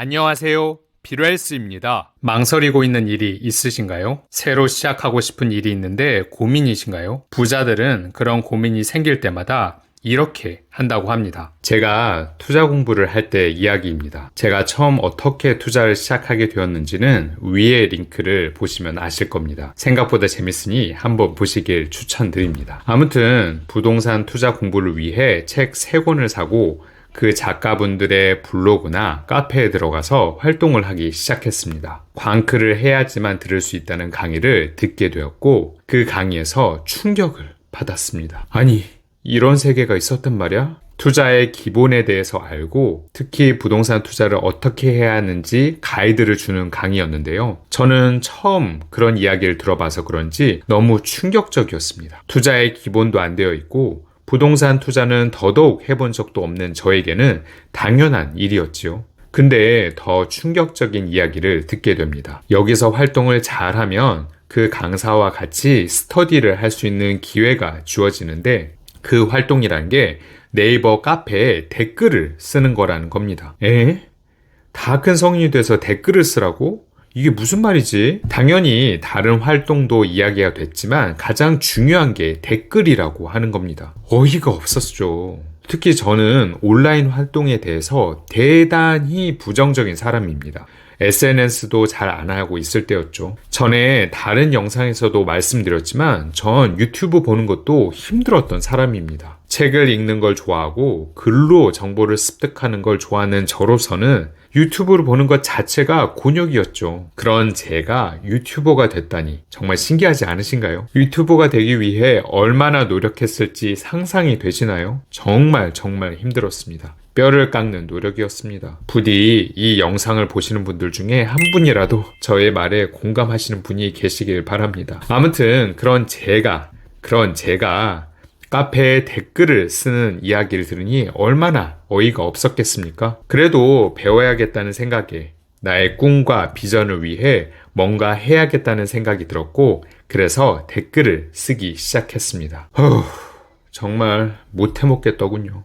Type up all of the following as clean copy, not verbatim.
안녕하세요. 비로헬스입니다. 망설이고 있는 일이 있으신가요? 새로 시작하고 싶은 일이 있는데 고민이신가요? 부자들은 그런 고민이 생길 때마다 이렇게 한다고 합니다. 제가 투자 공부를 할 때 이야기입니다. 제가 처음 어떻게 투자를 시작하게 되었는지는 위에 링크를 보시면 아실 겁니다. 생각보다 재밌으니 한번 보시길 추천드립니다. 아무튼 부동산 투자 공부를 위해 책 3권을 사고 그 작가분들의 블로그나 카페에 들어가서 활동을 하기 시작했습니다. 광클을 해야지만 들을 수 있다는 강의를 듣게 되었고 그 강의에서 충격을 받았습니다. 아니, 이런 세계가 있었단 말이야? 투자의 기본에 대해서 알고 특히 부동산 투자를 어떻게 해야 하는지 가이드를 주는 강의였는데요. 저는 처음 그런 이야기를 들어봐서 그런지 너무 충격적이었습니다. 투자의 기본도 안 되어 있고 부동산 투자는 더더욱 해본 적도 없는 저에게는 당연한 일이었지요. 근데 더 충격적인 이야기를 듣게 됩니다. 여기서 활동을 잘하면 그 강사와 같이 스터디를 할 수 있는 기회가 주어지는데 그 활동이란 게 네이버 카페에 댓글을 쓰는 거라는 겁니다. 다 큰 성인이 돼서 댓글을 쓰라고? 이게 무슨 말이지? 당연히 다른 활동도 이야기가 됐지만 가장 중요한 게 댓글이라고 하는 겁니다. 어이가 없었죠. 특히 저는 온라인 활동에 대해서 대단히 부정적인 사람입니다. SNS도 잘 안 하고 있을 때였죠. 전에 다른 영상에서도 말씀드렸지만 전 유튜브 보는 것도 힘들었던 사람입니다. 책을 읽는 걸 좋아하고 글로 정보를 습득하는 걸 좋아하는 저로서는 유튜브를 보는 것 자체가 곤욕이었죠. 그런 제가 유튜버가 됐다니 정말 신기하지 않으신가요? 유튜버가 되기 위해 얼마나 노력했을지 상상이 되시나요? 정말 힘들었습니다. 뼈를 깎는 노력이었습니다. 부디 이 영상을 보시는 분들 중에 한 분이라도 저의 말에 공감하시는 분이 계시길 바랍니다. 아무튼 그런 제가 카페에 댓글을 쓰는 이야기를 들으니 얼마나 어이가 없었겠습니까? 그래도 배워야겠다는 생각에 나의 꿈과 비전을 위해 뭔가 해야겠다는 생각이 들었고 그래서 댓글을 쓰기 시작했습니다. 정말 못해먹겠더군요.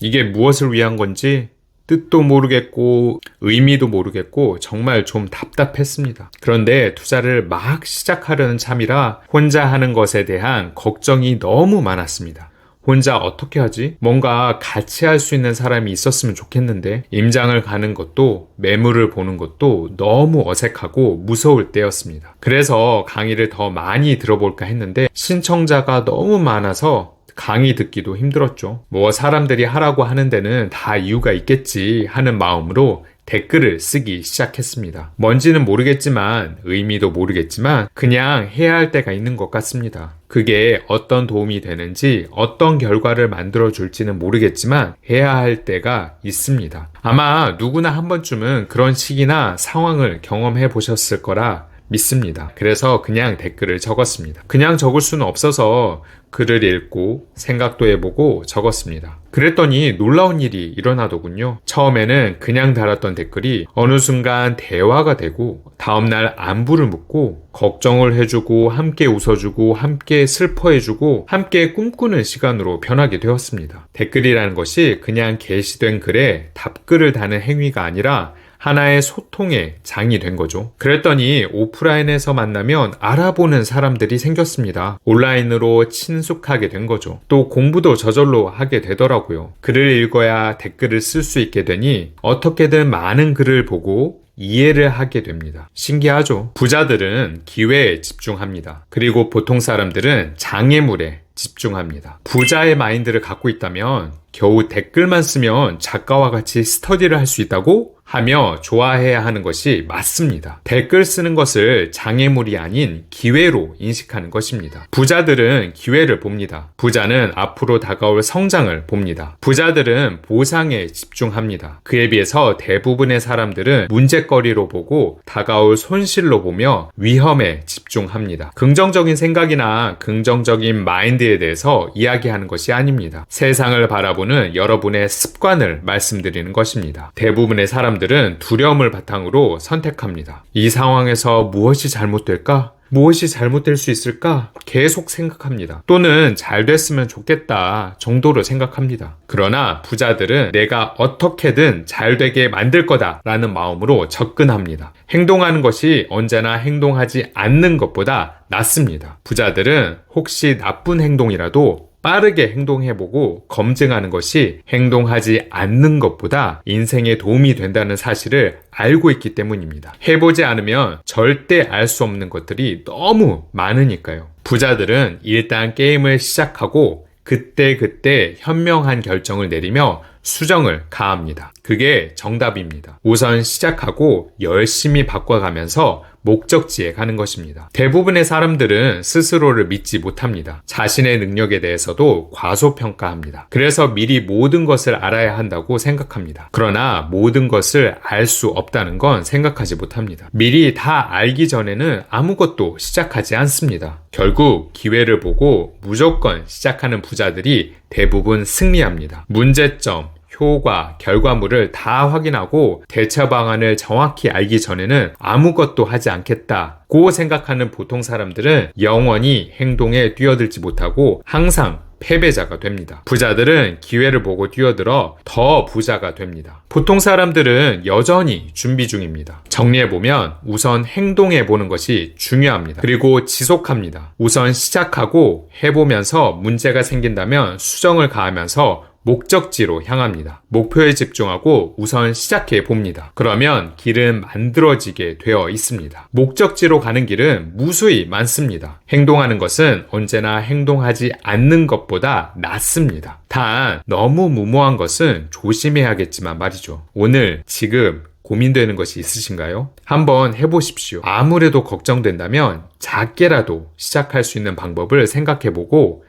이게 무엇을 위한 건지 뜻도 모르겠고 의미도 모르겠고 정말 좀 답답했습니다. 그런데 투자를 막 시작하려는 참이라 혼자 하는 것에 대한 걱정이 너무 많았습니다. 혼자 어떻게 하지? 뭔가 같이 할 수 있는 사람이 있었으면 좋겠는데 임장을 가는 것도 매물을 보는 것도 너무 어색하고 무서울 때였습니다. 그래서 강의를 더 많이 들어볼까 했는데 신청자가 너무 많아서 강의 듣기도 힘들었죠. 사람들이 하라고 하는 데는 다 이유가 있겠지 하는 마음으로 댓글을 쓰기 시작했습니다. 뭔지는 모르겠지만 의미도 모르겠지만 그냥 해야 할 때가 있는 것 같습니다. 그게 어떤 도움이 되는지 어떤 결과를 만들어 줄지는 모르겠지만 해야 할 때가 있습니다. 아마 누구나 한 번쯤은 그런 시기나 상황을 경험해 보셨을 거라 믿습니다. 그래서 그냥 댓글을 적었습니다. 그냥 적을 수는 없어서 글을 읽고 생각도 해보고 적었습니다. 그랬더니 놀라운 일이 일어나더군요. 처음에는 그냥 달았던 댓글이 어느 순간 대화가 되고 다음날 안부를 묻고 걱정을 해주고 함께 웃어주고 함께 슬퍼해주고 함께 꿈꾸는 시간으로 변하게 되었습니다. 댓글이라는 것이 그냥 게시된 글에 답글을 다는 행위가 아니라 하나의 소통의 장이 된 거죠. 그랬더니 오프라인에서 만나면 알아보는 사람들이 생겼습니다. 온라인으로 친숙하게 된 거죠. 또 공부도 저절로 하게 되더라고요. 글을 읽어야 댓글을 쓸 수 있게 되니 어떻게든 많은 글을 보고 이해를 하게 됩니다. 신기하죠? 부자들은 기회에 집중합니다. 그리고 보통 사람들은 장애물에 집중합니다. 부자의 마인드를 갖고 있다면 겨우 댓글만 쓰면 작가와 같이 스터디를 할 수 있다고 하며 좋아해야 하는 것이 맞습니다. 댓글 쓰는 것을 장애물이 아닌 기회로 인식하는 것입니다. 부자들은 기회를 봅니다. 부자는 앞으로 다가올 성장을 봅니다. 부자들은 보상에 집중합니다. 그에 비해서 대부분의 사람들은 문제거리로 보고 다가올 손실로 보며 위험에 집중합니다. 긍정적인 생각이나 긍정적인 마인드에 대해서 이야기하는 것이 아닙니다. 세상을 바라보는 여러분의 습관을 말씀드리는 것입니다. 대부분의 사람들은 두려움을 바탕으로 선택합니다. 이 상황에서 무엇이 잘못될까? 무엇이 잘못될 수 있을까? 계속 생각합니다. 또는 잘 됐으면 좋겠다 정도로 생각합니다. 그러나 부자들은 내가 어떻게든 잘 되게 만들 거다 라는 마음으로 접근합니다. 행동하는 것이 언제나 행동하지 않는 것보다 낫습니다. 부자들은 혹시 나쁜 행동이라도 빠르게 행동해보고 검증하는 것이 행동하지 않는 것보다 인생에 도움이 된다는 사실을 알고 있기 때문입니다. 해보지 않으면 절대 알 수 없는 것들이 너무 많으니까요. 부자들은 일단 게임을 시작하고 그때그때 현명한 결정을 내리며 수정을 가합니다. 그게 정답입니다. 우선 시작하고 열심히 바꿔가면서 목적지에 가는 것입니다. 대부분의 사람들은 스스로를 믿지 못합니다. 자신의 능력에 대해서도 과소평가합니다. 그래서 미리 모든 것을 알아야 한다고 생각합니다. 그러나 모든 것을 알 수 없다는 건 생각하지 못합니다. 미리 다 알기 전에는 아무것도 시작하지 않습니다. 결국 기회를 보고 무조건 시작하는 부자들이 대부분 승리합니다. 문제점, 효과, 결과물을 다 확인하고 대처 방안을 정확히 알기 전에는 아무것도 하지 않겠다고 생각하는 보통 사람들은 영원히 행동에 뛰어들지 못하고 항상 패배자가 됩니다. 부자들은 기회를 보고 뛰어들어 더 부자가 됩니다. 보통 사람들은 여전히 준비 중입니다. 정리해보면 우선 행동해보는 것이 중요합니다. 그리고 지속합니다. 우선 시작하고 해보면서 문제가 생긴다면 수정을 가하면서 목적지로 향합니다. 목표에 집중하고 우선 시작해 봅니다. 그러면 길은 만들어지게 되어 있습니다. 목적지로 가는 길은 무수히 많습니다. 행동하는 것은 언제나 행동하지 않는 것보다 낫습니다. 단 너무 무모한 것은 조심해야겠지만 말이죠. 오늘 지금 고민되는 것이 있으신가요? 한번 해보십시오. 아무래도 걱정된다면 작게라도 시작할 수 있는 방법을 생각해보고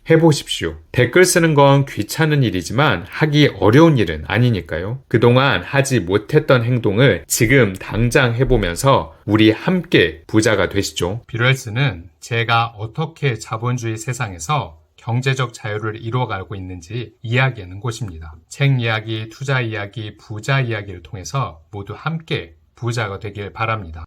해보십시오. 댓글 쓰는 건 귀찮은 일이지만 하기 어려운 일은 아니니까요. 그동안 하지 못했던 행동을 지금 당장 해보면서 우리 함께 부자가 되시죠. 비럴스는 제가 어떻게 자본주의 세상에서 경제적 자유를 이루어가고 있는지 이야기하는 곳입니다. 책 이야기, 투자 이야기, 부자 이야기를 통해서 모두 함께 부자가 되길 바랍니다.